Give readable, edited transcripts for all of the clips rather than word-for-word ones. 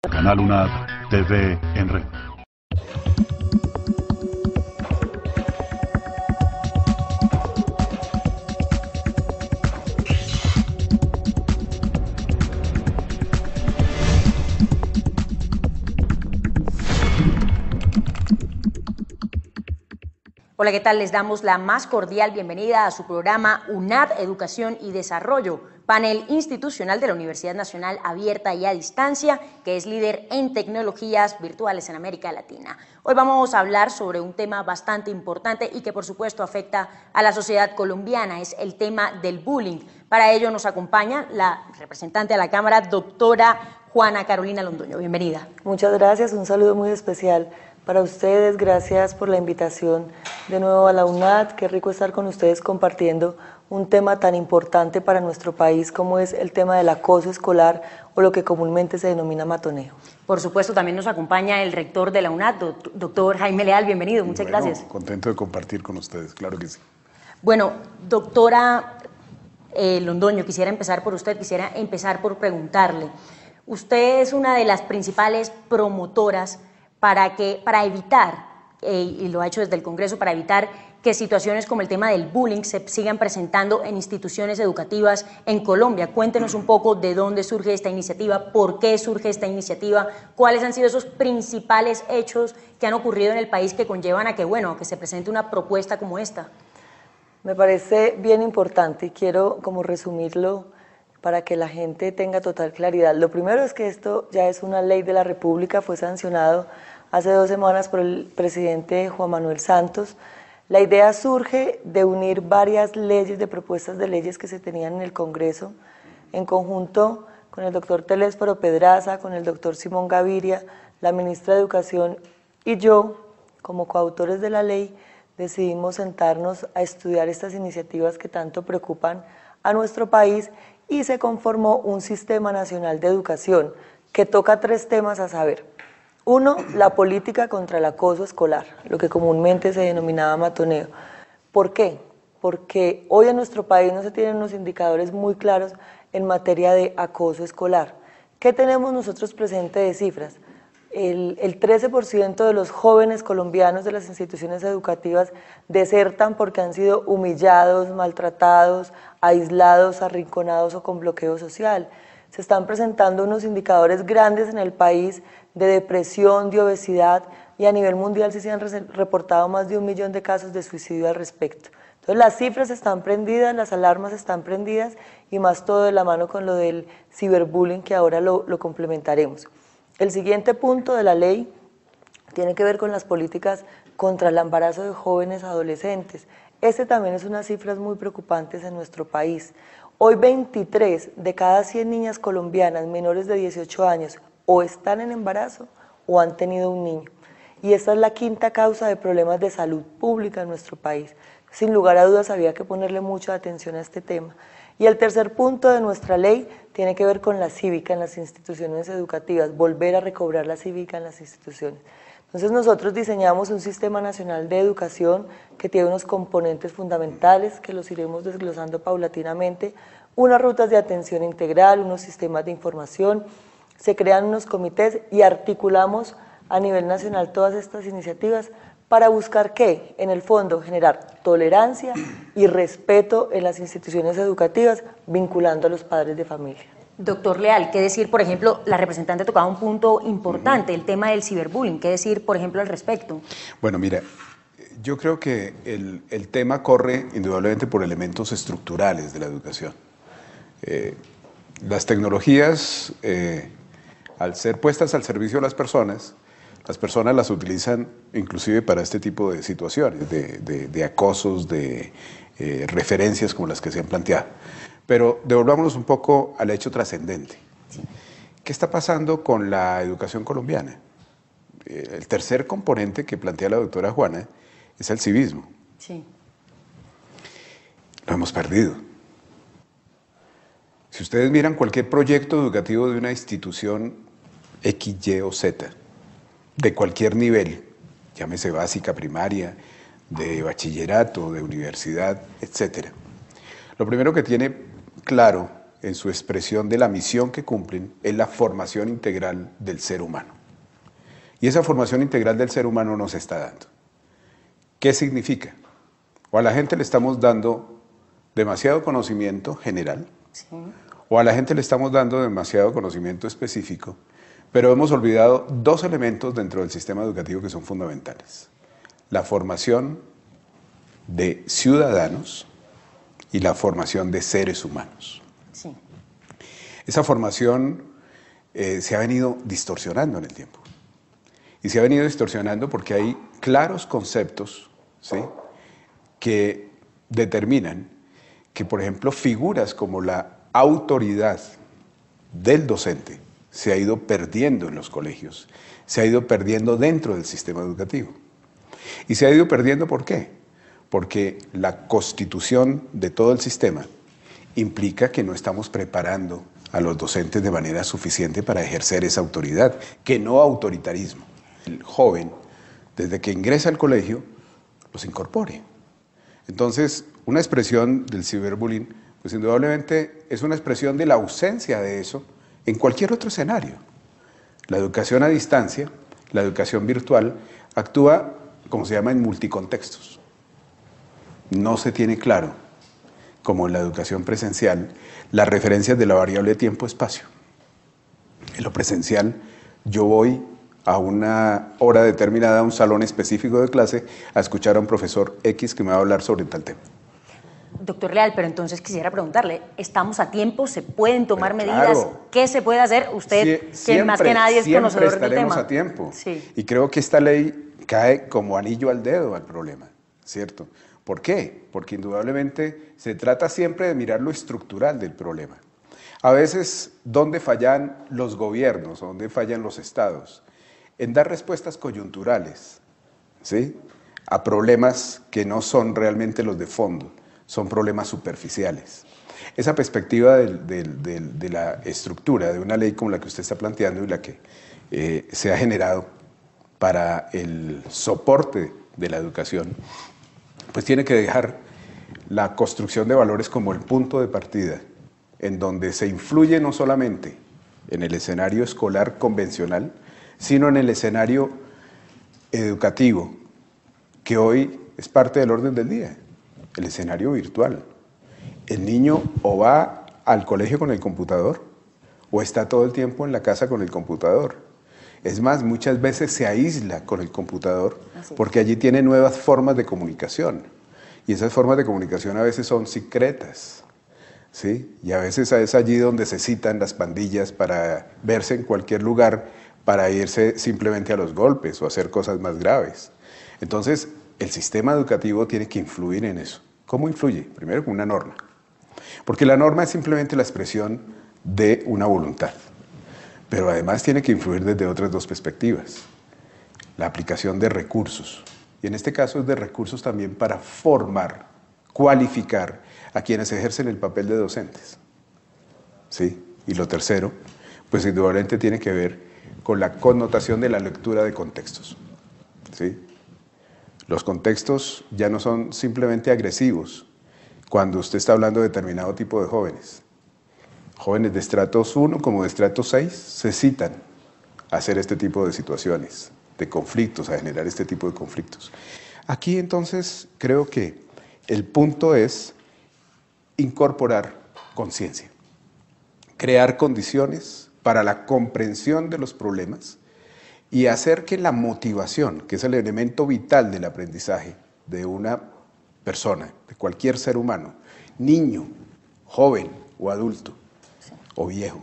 Canal UNAD TV en red. Hola, ¿qué tal? Les damos la más cordial bienvenida a su programa UNAD Educación y Desarrollo, panel institucional de la Universidad Nacional Abierta y a Distancia, que es líder en tecnologías virtuales en América Latina. Hoy vamos a hablar sobre un tema bastante importante y que por supuesto afecta a la sociedad colombiana, es el tema del bullying. Para ello nos acompaña la representante de la Cámara, doctora Juana Carolina Londoño. Bienvenida. Muchas gracias, un saludo muy especial para ustedes, gracias por la invitación de nuevo a la UNAD. Qué rico estar con ustedes compartiendo un tema tan importante para nuestro país como es el tema del acoso escolar o lo que comúnmente se denomina matoneo. Por supuesto, también nos acompaña el rector de la UNAD, doctor Jaime Leal. Bienvenido, muchas gracias. Contento de compartir con ustedes, claro que sí. Bueno, doctora Londoño, quisiera empezar por usted, quisiera empezar por preguntarle. Usted es una de las principales promotoras para evitar, y lo ha hecho desde el Congreso, para evitar que situaciones como el tema del bullying se sigan presentando en instituciones educativas en Colombia. Cuéntenos un poco de dónde surge esta iniciativa, por qué surge esta iniciativa, cuáles han sido esos principales hechos que han ocurrido en el país que conllevan a que, bueno, que se presente una propuesta como esta. Me parece bien importante y quiero como resumirlo para que la gente tenga total claridad. Lo primero es que esto ya es una ley de la República, fue sancionado hace 2 semanas por el presidente Juan Manuel Santos. La idea surge de unir varias leyes, de propuestas de leyes que se tenían en el Congreso, en conjunto con el doctor Telésforo Pedraza, con el doctor Simón Gaviria, la ministra de Educación y yo, como coautores de la ley, decidimos sentarnos a estudiar estas iniciativas que tanto preocupan a nuestro país y se conformó un Sistema Nacional de Educación que toca 3 temas a saber. 1, la política contra el acoso escolar, lo que comúnmente se denominaba matoneo. ¿Por qué? Porque hoy en nuestro país no se tienen unos indicadores muy claros en materia de acoso escolar. ¿Qué tenemos nosotros presente de cifras? El 13% de los jóvenes colombianos de las instituciones educativas desertan porque han sido humillados, maltratados, aislados, arrinconados o con bloqueo social. Se están presentando unos indicadores grandes en el país de depresión, de obesidad, y a nivel mundial se han reportado más de 1 millón de casos de suicidio al respecto. Entonces las cifras están prendidas, las alarmas están prendidas y más todo de la mano con lo del ciberbullying que ahora lo complementaremos. El siguiente punto de la ley tiene que ver con las políticas contra el embarazo de jóvenes adolescentes. Este también es unas cifras muy preocupantes en nuestro país. Hoy 23 de cada 100 niñas colombianas menores de 18 años o están en embarazo o han tenido un niño. Y esta es la 5ª causa de problemas de salud pública en nuestro país. Sin lugar a dudas había que ponerle mucha atención a este tema. Y el tercer punto de nuestra ley tiene que ver con la cívica en las instituciones educativas, volver a recobrar la cívica en las instituciones. Entonces nosotros diseñamos un Sistema Nacional de Educación que tiene unos componentes fundamentales que los iremos desglosando paulatinamente, unas rutas de atención integral, unos sistemas de información, se crean unos comités y articulamos a nivel nacional todas estas iniciativas para buscar ¿qué? En el fondo generar tolerancia y respeto en las instituciones educativas, vinculando a los padres de familia. Doctor Leal, ¿qué decir, por ejemplo, la representante tocaba un punto importante, el tema del ciberbullying? ¿Qué decir, por ejemplo, al respecto? Bueno, mira, yo creo que el tema corre indudablemente por elementos estructurales de la educación. Las tecnologías, al ser puestas al servicio de las personas las utilizan inclusive para este tipo de situaciones, de acosos, de referencias como las que se han planteado. Pero devolvámonos un poco al hecho trascendente. Sí. ¿Qué está pasando con la educación colombiana? El tercer componente que plantea la doctora Juana es el civismo. Sí. Lo hemos perdido. Si ustedes miran cualquier proyecto educativo de una institución X, Y o Z, de cualquier nivel, llámese básica, primaria, de bachillerato, de universidad, etc. Lo primero que tiene claro en su expresión de la misión que cumplen, es la formación integral del ser humano. Y esa formación integral del ser humano nos está dando. ¿Qué significa? O a la gente le estamos dando demasiado conocimiento general, sí, o a la gente le estamos dando demasiado conocimiento específico, pero hemos olvidado dos elementos dentro del sistema educativo que son fundamentales. La formación de ciudadanos y la formación de seres humanos. Sí. Esa formación se ha venido distorsionando en el tiempo. Y se ha venido distorsionando porque hay claros conceptos, ¿sí?, que determinan que, por ejemplo, figuras como la autoridad del docente se ha ido perdiendo en los colegios, se ha ido perdiendo dentro del sistema educativo. Y se ha ido perdiendo, ¿por qué? Porque la constitución de todo el sistema implica que no estamos preparando a los docentes de manera suficiente para ejercer esa autoridad, que no autoritarismo. El joven, desde que ingresa al colegio, los incorpore. Entonces, una expresión del ciberbullying, pues indudablemente es una expresión de la ausencia de eso en cualquier otro escenario. La educación a distancia, la educación virtual, actúa, como se llama, en multicontextos. No se tiene claro, como en la educación presencial, las referencias de la variable tiempo-espacio. En lo presencial, yo voy a una hora determinada a un salón específico de clase a escuchar a un profesor X que me va a hablar sobre tal tema. Doctor Leal, pero entonces quisiera preguntarle, ¿estamos a tiempo? ¿Se pueden tomar medidas? Claro. ¿Qué se puede hacer? Usted, que más que nadie es conocedor del tema. Siempre estaremos a tiempo. Sí. Y creo que esta ley cae como anillo al dedo al problema, ¿cierto? ¿Por qué? Porque indudablemente se trata siempre de mirar lo estructural del problema. A veces, ¿dónde fallan los gobiernos? ¿Dónde fallan los estados? En dar respuestas coyunturales, ¿sí?, a problemas que no son realmente los de fondo, son problemas superficiales. Esa perspectiva de la estructura de una ley como la que usted está planteando y la que se ha generado para el soporte de la educación, pues tiene que dejar la construcción de valores como el punto de partida, en donde se influye no solamente en el escenario escolar convencional, sino en el escenario educativo, que hoy es parte del orden del día, el escenario virtual. El niño o va al colegio con el computador, o está todo el tiempo en la casa con el computador. Es más, muchas veces se aísla con el computador porque allí tiene nuevas formas de comunicación. Y esas formas de comunicación a veces son secretas, ¿sí? Y a veces es allí donde se citan las pandillas para verse en cualquier lugar, para irse simplemente a los golpes o hacer cosas más graves. Entonces, el sistema educativo tiene que influir en eso. ¿Cómo influye? Primero con una norma. Porque la norma es simplemente la expresión de una voluntad. Pero además tiene que influir desde otras dos perspectivas. La aplicación de recursos. Y en este caso es de recursos también para formar, cualificar a quienes ejercen el papel de docentes. ¿Sí? Y lo tercero, pues indudablemente tiene que ver con la connotación de la lectura de contextos. ¿Sí? Los contextos ya no son simplemente agresivos cuando usted está hablando de determinado tipo de jóvenes. Jóvenes de estratos 1 como de estratos 6 se citan a hacer este tipo de situaciones, de conflictos, a generar este tipo de conflictos. Aquí entonces creo que el punto es incorporar conciencia, crear condiciones para la comprensión de los problemas y hacer que la motivación, que es el elemento vital del aprendizaje de una persona, de cualquier ser humano, niño, joven o adulto, o viejo,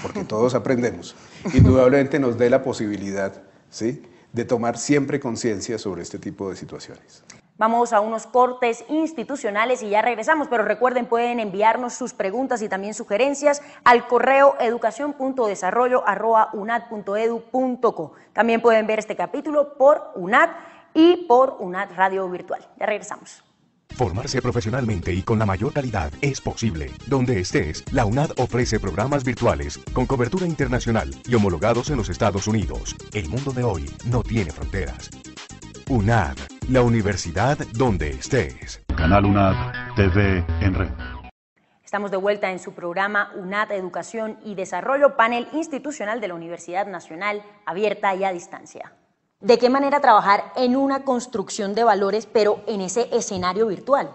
porque todos aprendemos, indudablemente nos dé la posibilidad, ¿sí?, de tomar siempre conciencia sobre este tipo de situaciones. Vamos a unos cortes institucionales y ya regresamos, pero recuerden, pueden enviarnos sus preguntas y también sugerencias al correo educacion.desarrollo@unad.edu.co. También pueden ver este capítulo por UNAD y por UNAD Radio Virtual. Ya regresamos. Formarse profesionalmente y con la mayor calidad es posible. Donde estés, la UNAD ofrece programas virtuales con cobertura internacional y homologados en los Estados Unidos. El mundo de hoy no tiene fronteras. UNAD, la universidad donde estés. Canal UNAD TV en red. Estamos de vuelta en su programa UNAD Educación y Desarrollo, panel institucional de la Universidad Nacional, abierta y a distancia. ¿De qué manera trabajar en una construcción de valores, pero en ese escenario virtual?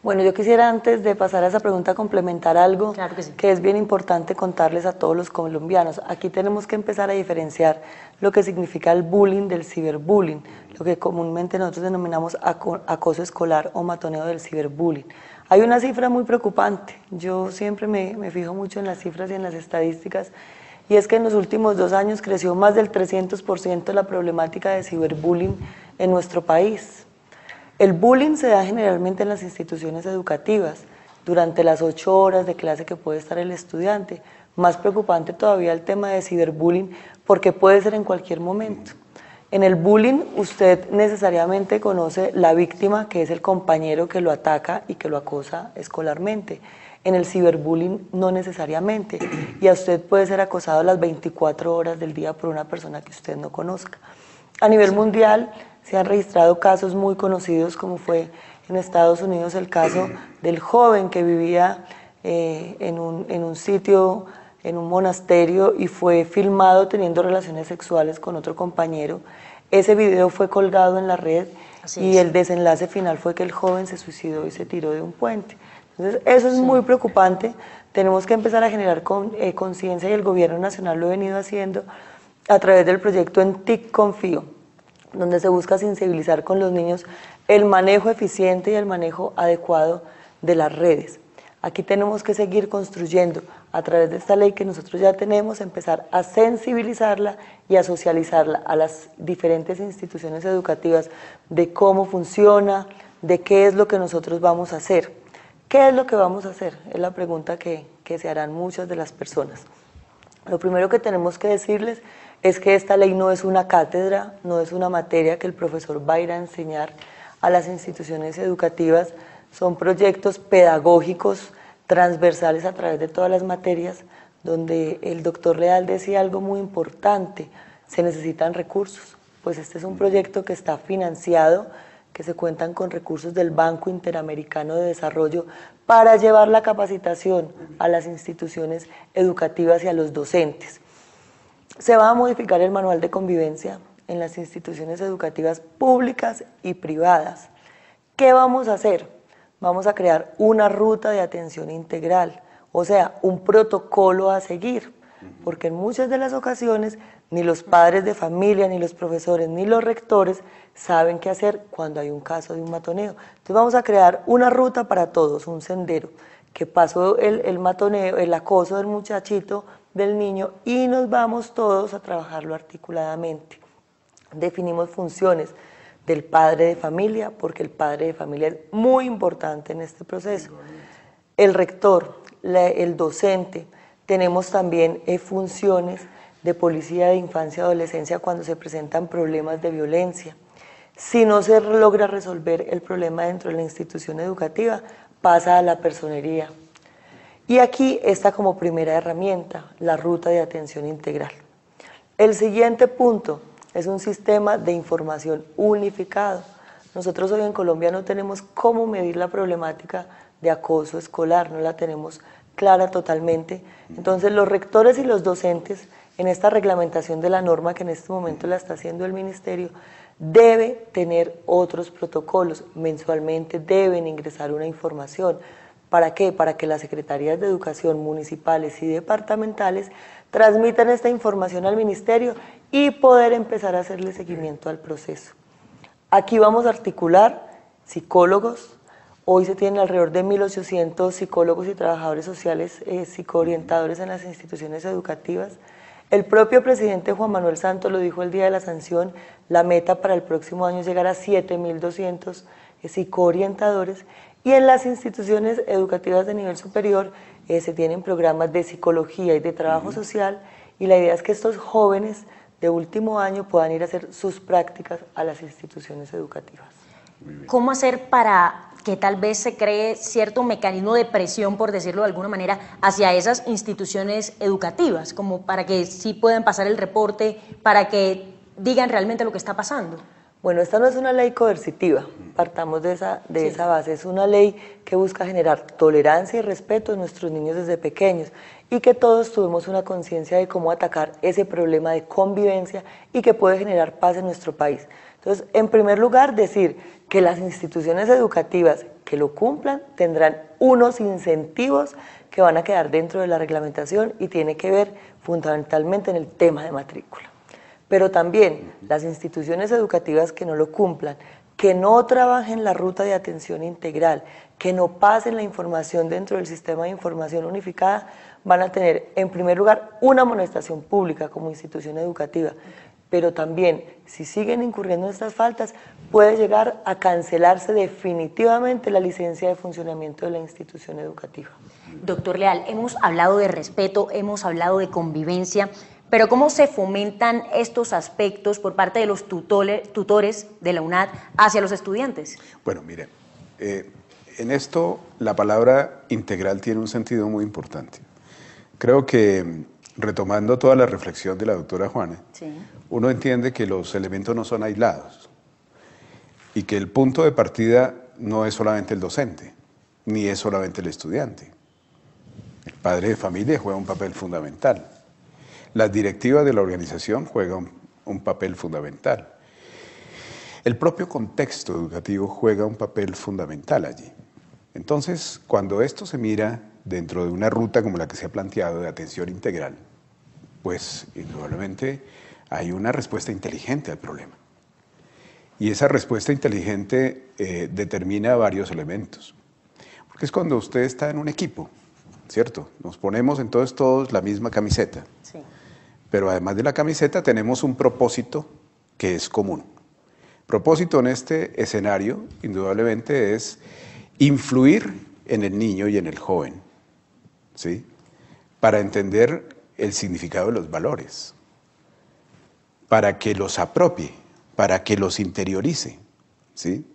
Bueno, yo quisiera, antes de pasar a esa pregunta, complementar algo Claro que sí. que es bien importante contarles a todos los colombianos. Aquí tenemos que empezar a diferenciar lo que significa el bullying del ciberbullying, lo que comúnmente nosotros denominamos acoso escolar o matoneo del ciberbullying. Hay una cifra muy preocupante, yo siempre me fijo mucho en las cifras y en las estadísticas, y es que en los últimos 2 años creció más del 300% la problemática de ciberbullying en nuestro país. El bullying se da generalmente en las instituciones educativas, durante las 8 horas de clase que puede estar el estudiante. Más preocupante todavía el tema de ciberbullying, porque puede ser en cualquier momento. En el bullying usted necesariamente conoce la víctima, que es el compañero que lo ataca y que lo acosa escolarmente. En el ciberbullying no necesariamente, y a usted puede ser acosado las 24 horas del día por una persona que usted no conozca. A nivel mundial se han registrado casos muy conocidos, como fue en Estados Unidos el caso del joven que vivía en un sitio, en un monasterio, y fue filmado teniendo relaciones sexuales con otro compañero. Ese video fue colgado en la red y el desenlace final fue que el joven se suicidó y se tiró de un puente. Entonces eso es muy preocupante, tenemos que empezar a generar conciencia, y el gobierno nacional lo ha venido haciendo a través del proyecto En TIC Confío, donde se busca sensibilizar con los niños el manejo eficiente y el manejo adecuado de las redes. Aquí tenemos que seguir construyendo, a través de esta ley que nosotros ya tenemos, empezar a sensibilizarla y a socializarla a las diferentes instituciones educativas de cómo funciona, de qué es lo que nosotros vamos a hacer. ¿Qué es lo que vamos a hacer? Es la pregunta que se harán muchas de las personas. Lo primero que tenemos que decirles es que esta ley no es una cátedra, no es una materia que el profesor va a ir a enseñar a las instituciones educativas, son proyectos pedagógicos transversales a través de todas las materias, donde el doctor Leal decía algo muy importante: se necesitan recursos. Pues este es un proyecto que está financiado, que se cuentan con recursos del Banco Interamericano de Desarrollo para llevar la capacitación a las instituciones educativas y a los docentes. Se va a modificar el manual de convivencia en las instituciones educativas públicas y privadas. ¿Qué vamos a hacer? Vamos a crear una ruta de atención integral, o sea, un protocolo a seguir, porque en muchas de las ocasiones ni los padres de familia, ni los profesores, ni los rectores saben qué hacer cuando hay un caso de un matoneo. Entonces vamos a crear una ruta para todos, un sendero, que pasó el matoneo, el acoso del muchachito, del niño, y nos vamos todos a trabajarlo articuladamente. Definimos funciones del padre de familia, porque el padre de familia es muy importante en este proceso. El rector, el docente, tenemos también funciones de policía de infancia y adolescencia cuando se presentan problemas de violencia. Si no se logra resolver el problema dentro de la institución educativa, pasa a la personería. Y aquí está como primera herramienta la ruta de atención integral. El siguiente punto es un sistema de información unificado. Nosotros hoy en Colombia no tenemos cómo medir la problemática de acoso escolar, no la tenemos clara totalmente. Entonces los rectores y los docentes, en esta reglamentación de la norma que en este momento la está haciendo el ministerio, debe tener otros protocolos. Mensualmente deben ingresar una información. ¿Para qué? Para que las secretarías de educación municipales y departamentales transmitan esta información al ministerio y poder empezar a hacerle seguimiento al proceso. Aquí vamos a articular psicólogos. Hoy se tienen alrededor de 1.800 psicólogos y trabajadores sociales psicoorientadores en las instituciones educativas. El propio presidente Juan Manuel Santos lo dijo el día de la sanción: la meta para el próximo año es llegar a 7.200 psicoorientadores, y en las instituciones educativas de nivel superior se tienen programas de psicología y de trabajo social, y la idea es que estos jóvenes de último año puedan ir a hacer sus prácticas a las instituciones educativas. ¿Cómo hacer para que tal vez se cree cierto mecanismo de presión, por decirlo de alguna manera, hacia esas instituciones educativas, como para que sí puedan pasar el reporte, para que digan realmente lo que está pasando? Bueno, esta no es una ley coercitiva, partamos de esa base, es una ley que busca generar tolerancia y respeto en nuestros niños desde pequeños y que todos tuvimos una conciencia de cómo atacar ese problema de convivencia y que puede generar paz en nuestro país. Entonces, en primer lugar, decir que las instituciones educativas que lo cumplan tendrán unos incentivos que van a quedar dentro de la reglamentación y tiene que ver fundamentalmente en el tema de matrícula. Pero también las instituciones educativas que no lo cumplan, que no trabajen la ruta de atención integral, que no pasen la información dentro del sistema de información unificada, van a tener en primer lugar una amonestación pública como institución educativa, pero también si siguen incurriendo en estas faltas puede llegar a cancelarse definitivamente la licencia de funcionamiento de la institución educativa. Doctor Leal, hemos hablado de respeto, hemos hablado de convivencia, pero ¿cómo se fomentan estos aspectos por parte de los tutores de la UNAD hacia los estudiantes? Bueno, mire, en esto la palabra integral tiene un sentido muy importante. Creo que, retomando toda la reflexión de la doctora Juana, uno entiende que los elementos no son aislados y que el punto de partida no es solamente el docente, ni es solamente el estudiante. El padre de familia juega un papel fundamental. Las directivas de la organización juegan un papel fundamental. El propio contexto educativo juega un papel fundamental allí. Entonces, cuando esto se mira dentro de una ruta como la que se ha planteado de atención integral, pues indudablemente hay una respuesta inteligente al problema. Y esa respuesta inteligente determina varios elementos. Porque es cuando usted está en un equipo, ¿cierto? Nos ponemos entonces todos la misma camiseta. Sí. Pero además de la camiseta tenemos un propósito que es común. Propósito en este escenario, indudablemente, es influir en el niño y en el joven, ¿sí? Para entender el significado de los valores, para que los apropie, para que los interiorice, ¿sí?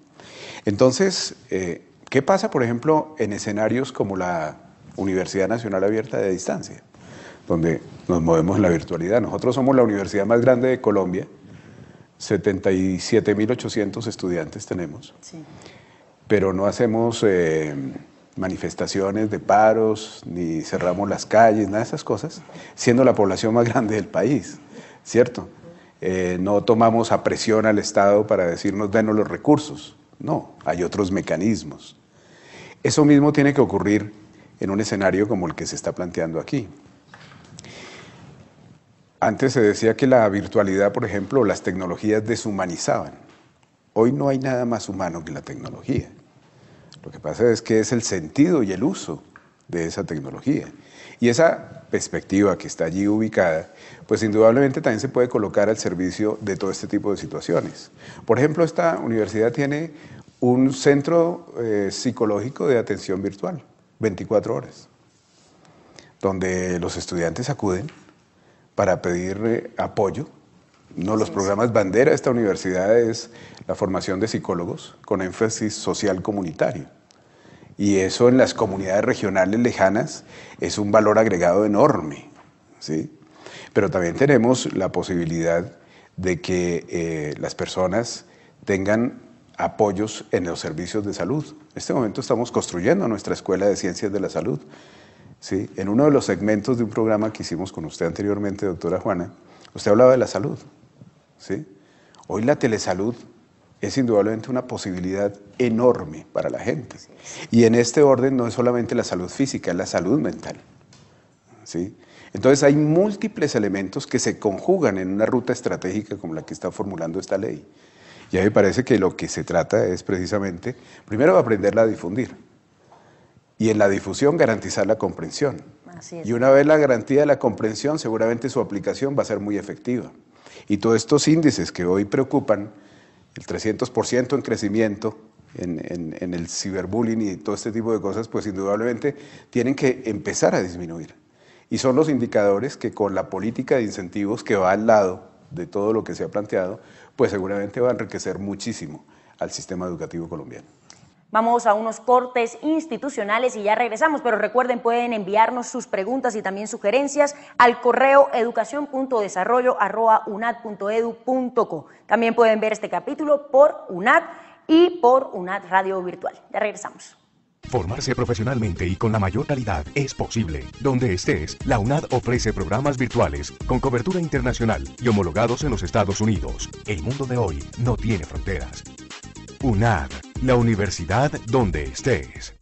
Entonces, ¿qué pasa, por ejemplo, en escenarios como la Universidad Nacional Abierta de Distancia, donde nos movemos en la virtualidad? Nosotros somos la universidad más grande de Colombia, 77.800 estudiantes tenemos, sí. Pero no hacemos manifestaciones de paros, ni cerramos las calles, nada de esas cosas, siendo la población más grande del país, ¿cierto? No tomamos a presión al Estado para decirnos denos los recursos, no, hay otros mecanismos. Eso mismo tiene que ocurrir en un escenario como el que se está planteando aquí. Antes se decía que la virtualidad, por ejemplo, las tecnologías deshumanizaban. Hoy no hay nada más humano que la tecnología. Lo que pasa es que es el sentido y el uso de esa tecnología. Y esa perspectiva que está allí ubicada, pues indudablemente también se puede colocar al servicio de todo este tipo de situaciones. Por ejemplo, esta universidad tiene un centro psicológico de atención virtual, 24 horas, donde los estudiantes acuden para pedir apoyo. Uno de los programas bandera de esta universidad es la formación de psicólogos con énfasis social comunitario. Y eso en las comunidades regionales lejanas es un valor agregado enorme, ¿sí? Pero también tenemos la posibilidad de que las personas tengan apoyos en los servicios de salud. En este momento estamos construyendo nuestra Escuela de Ciencias de la Salud, ¿sí? En uno de los segmentos de un programa que hicimos con usted anteriormente, doctora Juana, usted hablaba de la salud, ¿sí? Hoy la telesalud es indudablemente una posibilidad enorme para la gente. Y en este orden no es solamente la salud física, es la salud mental, ¿sí? Entonces hay múltiples elementos que se conjugan en una ruta estratégica como la que está formulando esta ley. Y a mí me parece que lo que se trata es precisamente, primero, aprenderla a difundir. Y en la difusión garantizar la comprensión. Así es. Y una vez la garantía de la comprensión, seguramente su aplicación va a ser muy efectiva. Y todos estos índices que hoy preocupan, el 300% en crecimiento en el ciberbullying y todo este tipo de cosas, pues indudablemente tienen que empezar a disminuir. Y son los indicadores que con la política de incentivos que va al lado de todo lo que se ha planteado, pues seguramente va a enriquecer muchísimo al sistema educativo colombiano. Vamos a unos cortes institucionales y ya regresamos, pero recuerden, pueden enviarnos sus preguntas y también sugerencias al correo educacion.desarrollo@unad.edu.co. También pueden ver este capítulo por UNAD y por UNAD Radio Virtual. Ya regresamos. Formarse profesionalmente y con la mayor calidad es posible. Donde estés, la UNAD ofrece programas virtuales con cobertura internacional y homologados en los Estados Unidos. El mundo de hoy no tiene fronteras. UNAD, la universidad donde estés.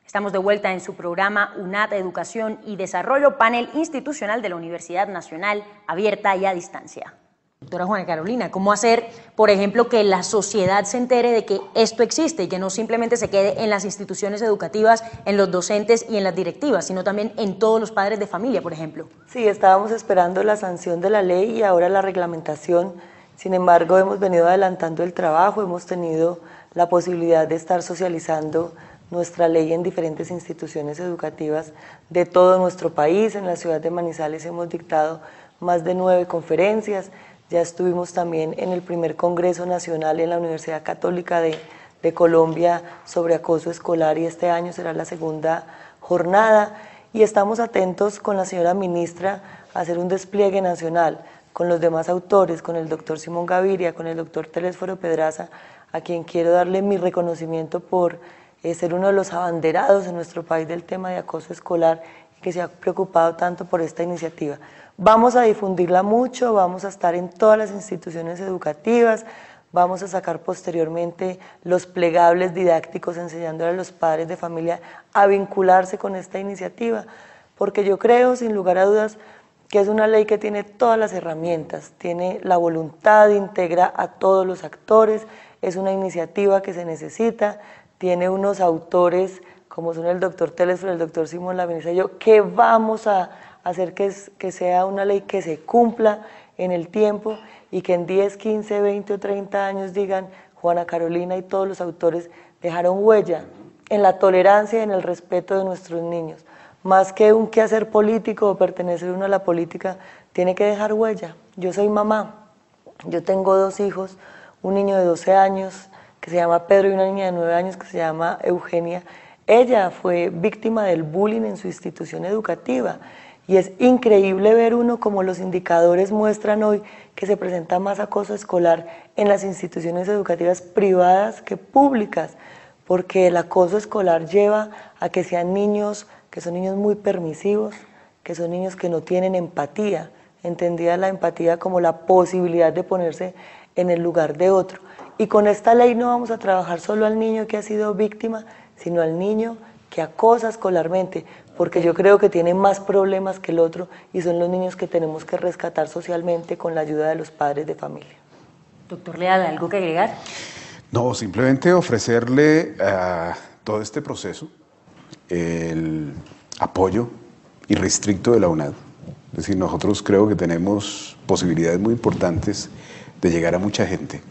Estamos de vuelta en su programa UNAD Educación y Desarrollo, panel institucional de la Universidad Nacional, abierta y a distancia. Doctora Juana Carolina, ¿cómo hacer, por ejemplo, que la sociedad se entere de que esto existe y que no simplemente se quede en las instituciones educativas, en los docentes y en las directivas, sino también en todos los padres de familia, por ejemplo? Sí, estábamos esperando la sanción de la ley y ahora la reglamentación. Sin embargo, hemos venido adelantando el trabajo, hemos tenido la posibilidad de estar socializando nuestra ley en diferentes instituciones educativas de todo nuestro país. En la ciudad de Manizales hemos dictado más de 9 conferencias. Ya estuvimos también en el primer Congreso Nacional en la Universidad Católica de Colombia sobre acoso escolar y este año será la segunda jornada. Y estamos atentos con la señora ministra a hacer un despliegue nacional con los demás autores, con el doctor Simón Gaviria, con el doctor Telésforo Pedraza, a quien quiero darle mi reconocimiento por ser uno de los abanderados en nuestro país del tema de acoso escolar y que se ha preocupado tanto por esta iniciativa. Vamos a difundirla mucho, vamos a estar en todas las instituciones educativas, vamos a sacar posteriormente los plegables didácticos enseñándole a los padres de familia a vincularse con esta iniciativa, porque yo creo, sin lugar a dudas, que es una ley que tiene todas las herramientas, tiene la voluntad, integra a todos los actores, es una iniciativa que se necesita, tiene unos autores como son el doctor Telésforo, el doctor Simón, la ministra y yo, que vamos a hacer que sea una ley que se cumpla en el tiempo y que en 10, 15, 20 o 30 años digan Juana Carolina y todos los autores dejaron huella en la tolerancia y en el respeto de nuestros niños. Más que un quehacer político o pertenecer uno a la política, tiene que dejar huella. Yo soy mamá, yo tengo 2 hijos, un niño de 12 años que se llama Pedro y una niña de 9 años que se llama Eugenia. Ella fue víctima del bullying en su institución educativa y es increíble ver uno como los indicadores muestran hoy que se presenta más acoso escolar en las instituciones educativas privadas que públicas, porque el acoso escolar lleva a que sean niños que son niños muy permisivos, que son niños que no tienen empatía, entendida la empatía como la posibilidad de ponerse en el lugar de otro. Y con esta ley no vamos a trabajar solo al niño que ha sido víctima, sino al niño que acosa escolarmente, porque yo creo que tiene más problemas que el otro y son los niños que tenemos que rescatar socialmente con la ayuda de los padres de familia. Doctor Leal, ¿algo que agregar? No, simplemente ofrecerle a todo este proceso el apoyo irrestricto de la UNAD. Es decir, nosotros creo que tenemos posibilidades muy importantes de llegar a mucha gente.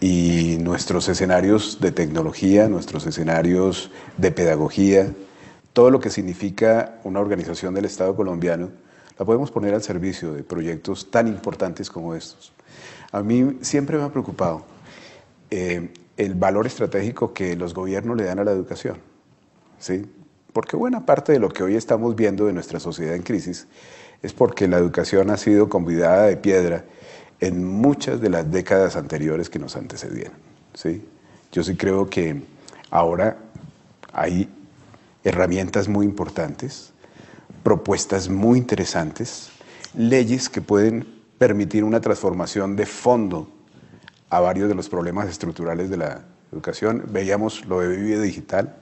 Y nuestros escenarios de tecnología, nuestros escenarios de pedagogía, todo lo que significa una organización del Estado colombiano, la podemos poner al servicio de proyectos tan importantes como estos. A mí siempre me ha preocupado el valor estratégico que los gobiernos le dan a la educación, ¿sí? Porque buena parte de lo que hoy estamos viendo de nuestra sociedad en crisis es porque la educación ha sido convidada de piedra en muchas de las décadas anteriores que nos antecedieron, ¿sí? Yo sí creo que ahora hay herramientas muy importantes, propuestas muy interesantes, leyes que pueden permitir una transformación de fondo a varios de los problemas estructurales de la educación. Veíamos lo de Vive Digital,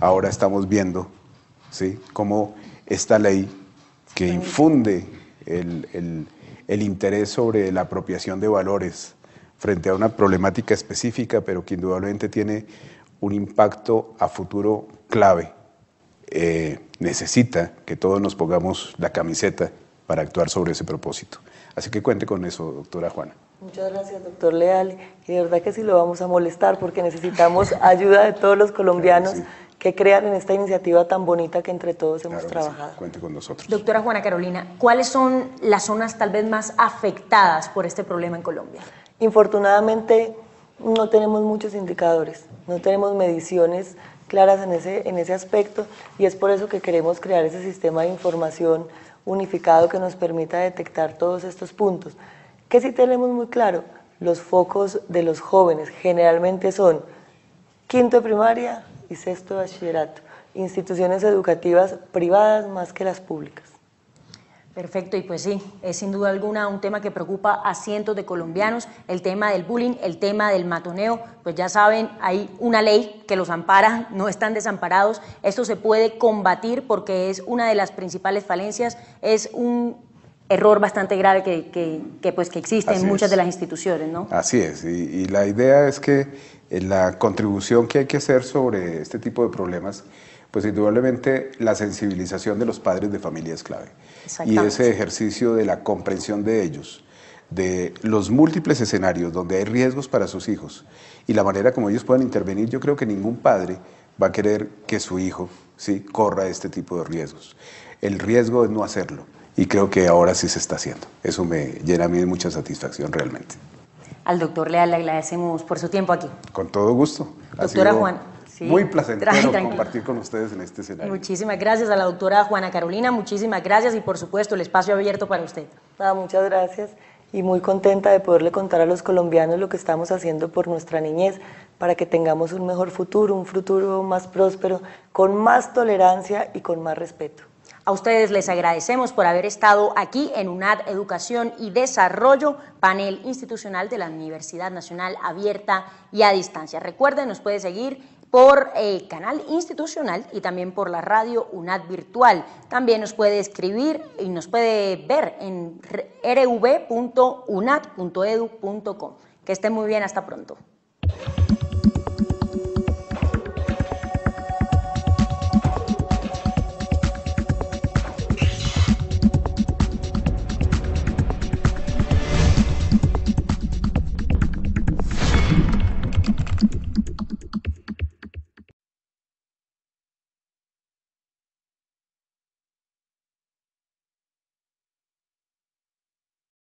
ahora estamos viendo, ¿sí?, cómo esta ley que infunde el interés sobre la apropiación de valores frente a una problemática específica, pero que indudablemente tiene un impacto a futuro clave, necesita que todos nos pongamos la camiseta para actuar sobre ese propósito. Así que cuente con eso, doctora Juana. Muchas gracias, doctor Leal, y de verdad que sí lo vamos a molestar porque necesitamos ayuda de todos los colombianos que crean en esta iniciativa tan bonita que entre todos hemos trabajado. Sí. Cuente con nosotros. Doctora Juana Carolina, ¿cuáles son las zonas tal vez más afectadas por este problema en Colombia? Infortunadamente no tenemos muchos indicadores, no tenemos mediciones claras en ese aspecto, y es por eso que queremos crear ese sistema de información unificado que nos permita detectar todos estos puntos. Que sí tenemos muy claro, los focos de los jóvenes generalmente son quinto de primaria y sexto de bachillerato, instituciones educativas privadas más que las públicas. Perfecto, y pues sí, es sin duda alguna un tema que preocupa a cientos de colombianos, el tema del bullying, el tema del matoneo, pues ya saben, hay una ley que los ampara, no están desamparados, esto se puede combatir porque es una de las principales falencias, es un error bastante grave que existe en muchas de las instituciones, ¿no? Así es, y la idea es que la contribución que hay que hacer sobre este tipo de problemas, pues indudablemente la sensibilización de los padres de familia es clave. Y ese ejercicio de la comprensión de ellos, de los múltiples escenarios donde hay riesgos para sus hijos y la manera como ellos puedan intervenir, yo creo que ningún padre va a querer que su hijo corra este tipo de riesgos. El riesgo es no hacerlo, y creo que ahora sí se está haciendo. Eso me llena a mí de mucha satisfacción realmente. Al doctor Leal le agradecemos por su tiempo aquí. Con todo gusto. Doctora Juana. Sí. Muy placentero compartir con ustedes en este escenario. Muchísimas gracias a la doctora Juana Carolina, muchísimas gracias, y por supuesto el espacio abierto para usted. Muchas gracias, y muy contenta de poderle contar a los colombianos lo que estamos haciendo por nuestra niñez, para que tengamos un mejor futuro, un futuro más próspero, con más tolerancia y con más respeto. A ustedes les agradecemos por haber estado aquí en UNAD Educación y Desarrollo, panel institucional de la Universidad Nacional Abierta y a Distancia. Recuerden, nos puede seguir por el canal institucional y también por la radio UNAD Virtual. También nos puede escribir y nos puede ver en rv.unad.edu.com. Que estén muy bien, hasta pronto.